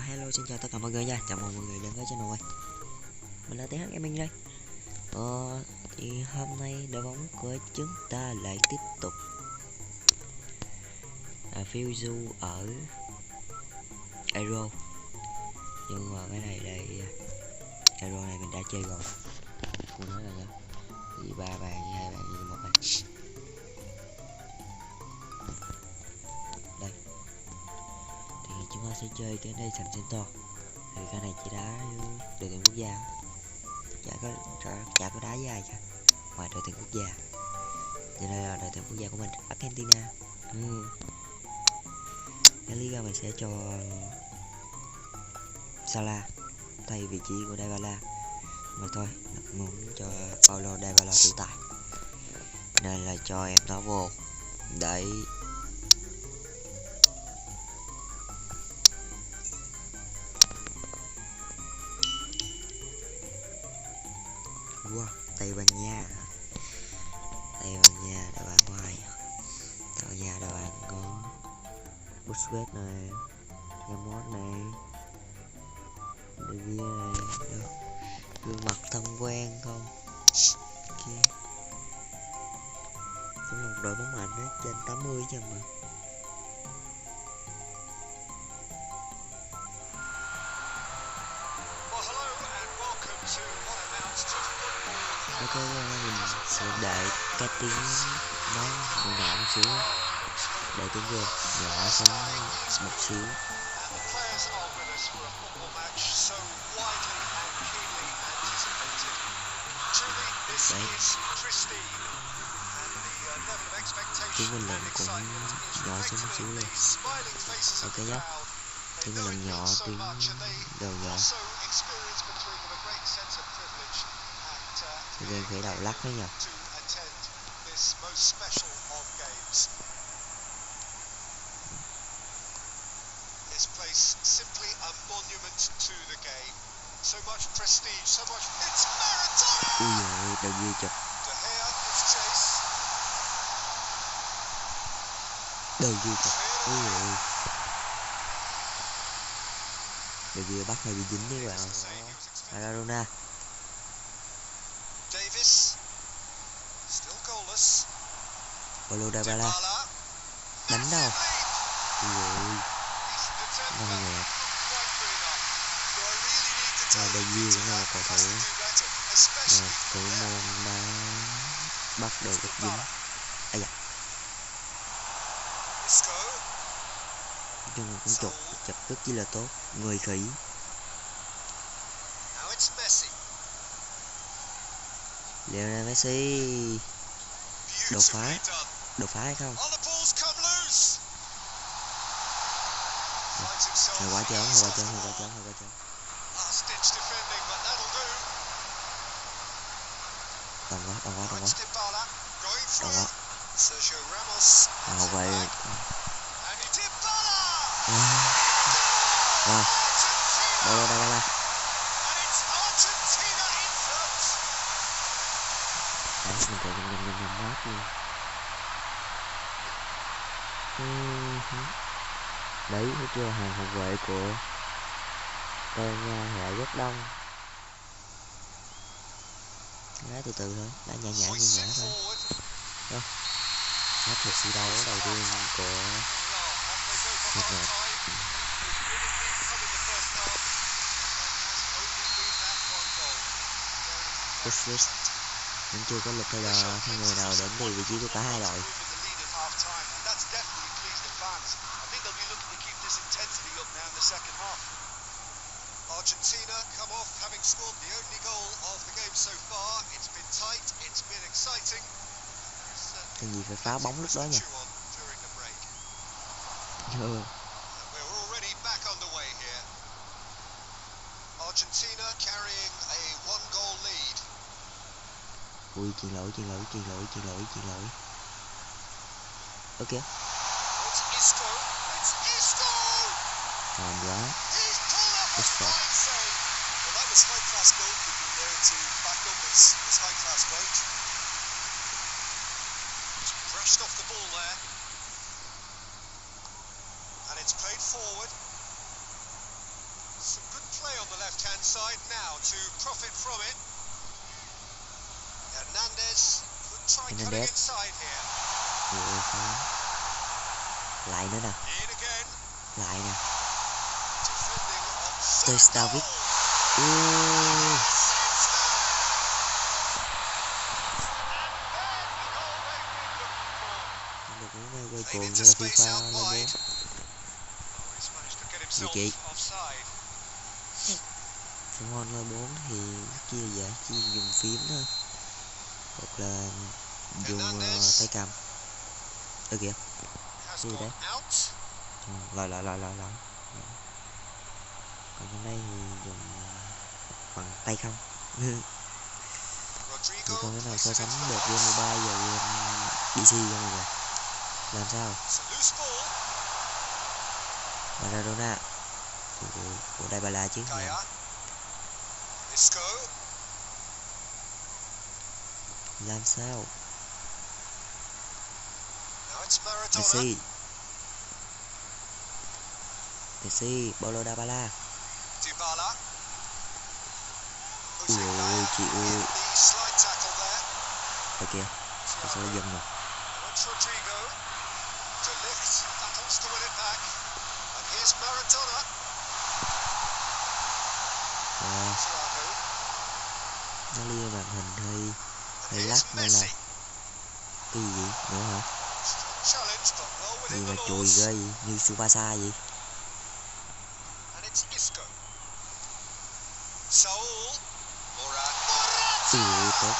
Hello, xin chào tất cả mọi người nha. Chào mừng mọi người đến với channel mình. Mình là TH Gaming đây. Thì hôm nay đội bóng của chúng ta lại tiếp tục phiêu du ở Aero. Nhưng mà cái này đây, Aero này mình đã chơi rồi. Cô nói là nhá, thì 3 bàn với 2 bàn như một bàn. Đây, thì chúng ta sẽ chơi cái đây Nation Center. Thì cái này chỉ đá đội tuyển quốc gia, chả có đá với ai cả ngoài đội tuyển quốc gia. Thì đây là đội tuyển quốc gia của mình, Argentina. Cái lý do mình sẽ cho Salah thay vị trí của Dybala, mà thôi muốn cho Paulo Dybala tự tại nên là cho em nó vô. Đấy, wow, Tây Ban Nha đội bạn của ai? Tây Ban Nha đội bạn có Busquets này, Ramos này, De Gea này, gương mặt thân quen không? Kia, cũng là một đội bóng mạnh đấy, trên 80 chứ mà. Ok, mình sẽ đợi cái tiếng nói nhỏ một xíu, đợi tiếng game nhỏ xuống một xíu. Đấy, tiếng mình lần cũng nhỏ xuống một xíu luôn. Ok nhá, tiếng mình lần nhỏ, tiếng đầu nhỏ. Game khởi đầu lắc đấy nhỉ. Ui giời, đầu ghi chụp. Đầu ghi chụp. Ui giời. Đầu ghi bắt hơi bị dính đấy bạn. Maradona. Paulo Dybala đánh đâu? Ui, ngon nhẹ. Và De Gea cũng là một cầu thủ môn đã bắt đầu được dính. Ây da, nói chung cũng chụp rất chi là tốt, người khỉ. Lionel Messi đột phá hay không? Hay quá chớn. Đồng quá. Hậu vệ. Wow, Paulo Dybala. Đấy, mình chạy nhầm mát luôn. Đấy, thấy chưa, hàng hậu vệ của Tây Ban Nha lại rất đông. Đá từ từ thôi, đá nhả thôi. Đó, hết lượt thi đấu đầu tiên của Nhật Bản. Busquets vẫn chưa có lực hay là không người nào đến từ vị trí của cả hai đội. Argentina come off having scored the only goal of the game so far. It's been tight, it's been exciting. Cái gì phải phá bóng lúc đó nha. We're already back underway here. Argentina carrying a 1-goal lead. Ui, chuyền lỗi. Ok. It's Isco. Còn quá. Isco. Well, that was high-class goalkeeping there to back up his high-class wage. Just brushed off the ball there. And it's played forward. left-hand side now to profit from it. Hernandez could try cutting inside here. Lại nữa nè. In again. Lại nè. Defending on Ter Stegen. Được những nơi quay cuồng như là FIFA lên bóng. Gì chị? Trong on lên 4 thì kia dễ chỉ dùng phím thôi. Hoặc là dùng tay cầm. Kìa. Gì đấy? Lại. Còn trong đây thì dùng bằng tay không. Thì không thể nào so sánh được game mobile và game PC cho mọi người. Làm sao? Maradona của Dybala chứ. Làm sao? Messi, Paulo Dybala. Ui chị ơi. Ở kìa, tôi sẽ lấy dùm rồi. Nó lia màn hình hơi lắc nên là cái gì nữa hả? Gì mà chùi ghê gì, như Tsubasa gì. Tốt.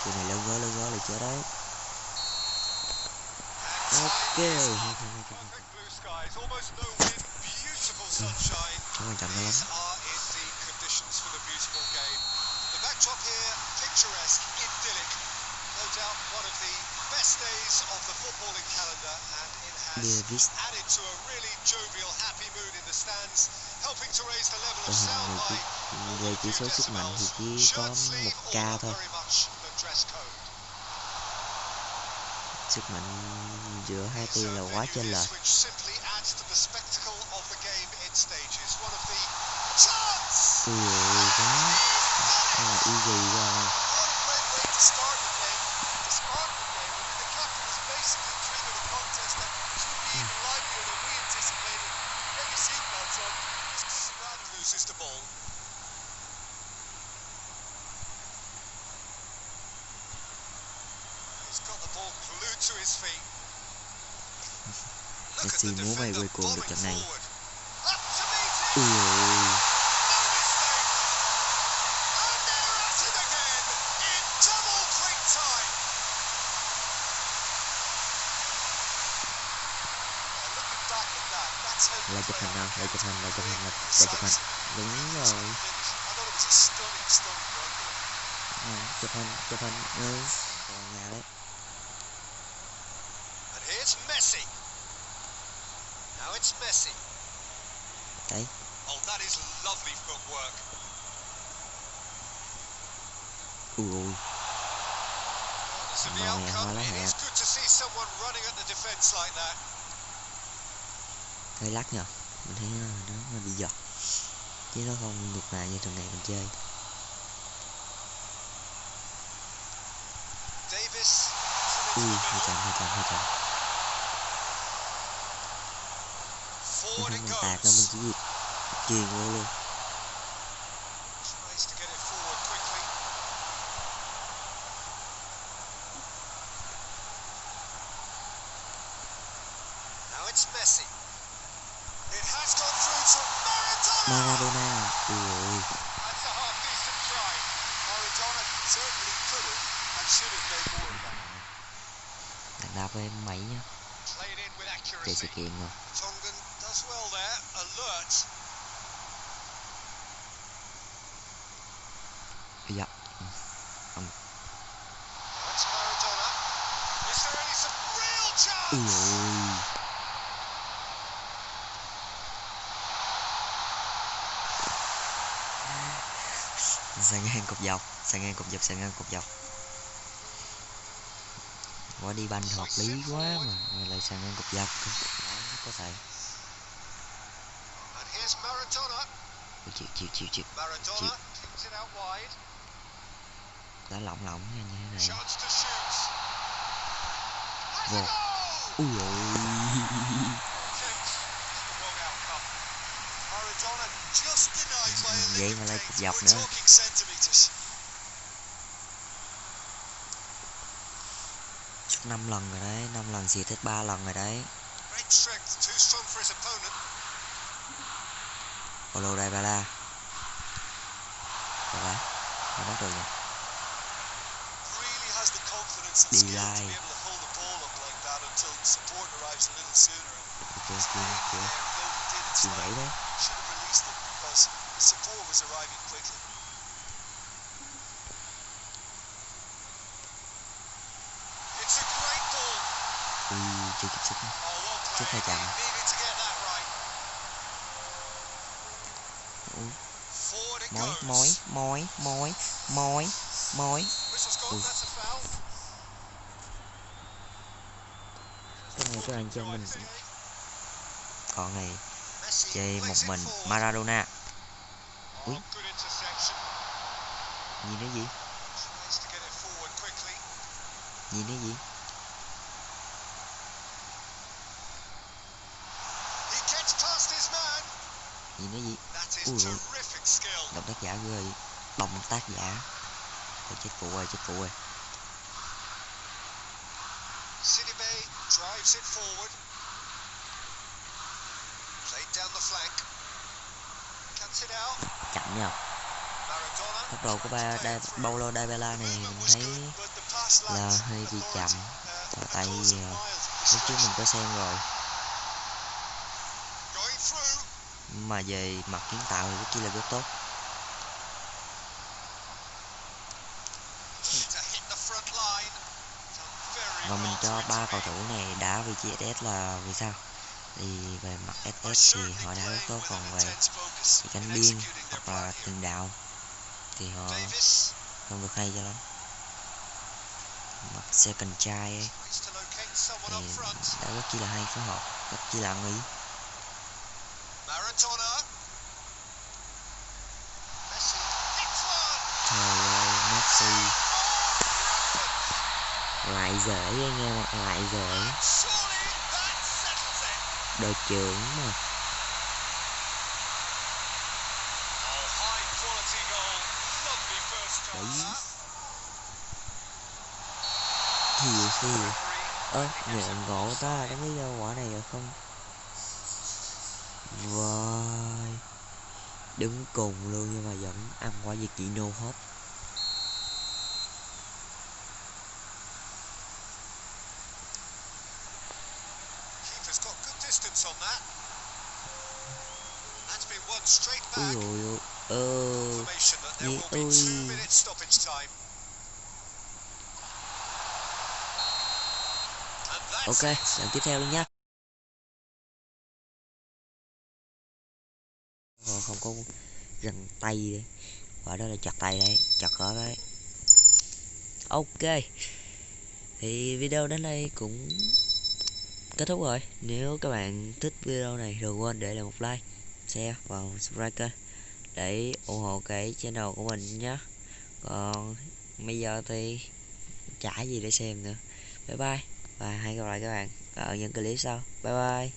Chuyện này lơ ngớ là chết đấy. Ok. Không quan trọng lắm. Davis. Về chỉ số sức mạnh thì chỉ có 1k thôi. Sức mạnh giữa hai team là quá chênh lệch. Ui quá. Đây là easy rồi. Messi muốn bay quay cuồng được trận này. Ui ôi. Lại chụp hình nào, lại chụp hình. Đúng rồi. Chụp hình. Còn nhà đấy. Đấy. Ui. Màu hẹ hoa lá hẹ. Hơi lắc nhờ. Mình thấy nó bị giật. Chứ nó không được mà như thường ngày mình chơi. Ui, hơi chậm. Mình không mình tạt nó, mình chỉ việc chuyền vô luôn. Maradona. Ui. Đàn đáp với máy nhá. Chạy sự kiện rồi. Dạ. Ui ôi. Sang ngang cột dọc. Quả đi banh hợp lý quá mà lại sang ngang cột dọc. Có thể. chịu Maradona kicks it out wide. đá lỏng nha như thế này. Chance to shoot. Has a Wow. goal! Ui ôi. Attempts, the wrong outcome. Maradona just denied by a Vậy lick mà of lại paint. cục dọc We're nữa. talking centimetres. Sút 5 lần rồi đấy, 5 lần xịt hết 3 lần rồi đấy. Great strength, too strong for his opponent. Paulo Dybala. Dybala. Không bắt được nhỉ. Really has the confidence and skill to be able to hold the ball up like that until support arrives a little sooner. Chuyền gãy đấy. Should have released it because the support was arriving quickly. It's a great ball. Ui, chưa kịp sút. Oh, well Chút hơi played. chậm. He needed to get that right. Ui. Forward it Mối. Whistle's gone, that's a foul. Cái này các bạn cho mình. Còn này Messi chơi một plays it mình forward. Maradona. Ui. Oh, good interception. Gì nữa gì? Tries to get it forward quickly. Gì nữa gì? He gets past his man. Gì nữa gì? That is Ui ôi. terrific skill. Động tác giả ghê. Động tác giả. Ôi, chết phụ rồi. Sidibe drives it forward. Played down the flank. Cuts it out. Chậm nha. Maradona. Tốc độ của Paulo Dybala này mình thấy là hơi bị chậm. Tại vì lúc trước mình có xem rồi. Mà về mặt kiến tạo thì rất chi là rất tốt. Và mình cho 3 cầu thủ này đá vị trí SS là vì sao? Thì về mặt SS thì họ đã rất tốt, còn về cánh biên hoặc là tiền đạo thì họ không được hay cho lắm. Mặt second try ấy thì đã rất chi là hay phối hợp, rất chi là ăn ý. Trời ơi, Messi lại dễ anh em ạ, lại dễ. Đội trưởng mà. Đấy. Thiều. Ngộ ta đã biết đâu quả này rồi không? Vâng. Đứng cùng luôn nhưng mà vẫn ăn quả gì chị no hop. Ui ôi ok, lần tiếp theo luôn nhá. Không có răng tay đấy. Gọi đó là chặt tay đấy, chặt cỡ đấy. Ok. Thì video đến đây cũng kết thúc rồi. Nếu các bạn thích video này đừng quên để lại một like, share và subscribe kênh để ủng hộ cái channel của mình nhé. Còn bây giờ thì chả gì để xem nữa. Bye bye và hẹn gặp lại các bạn ở những clip sau. Bye bye.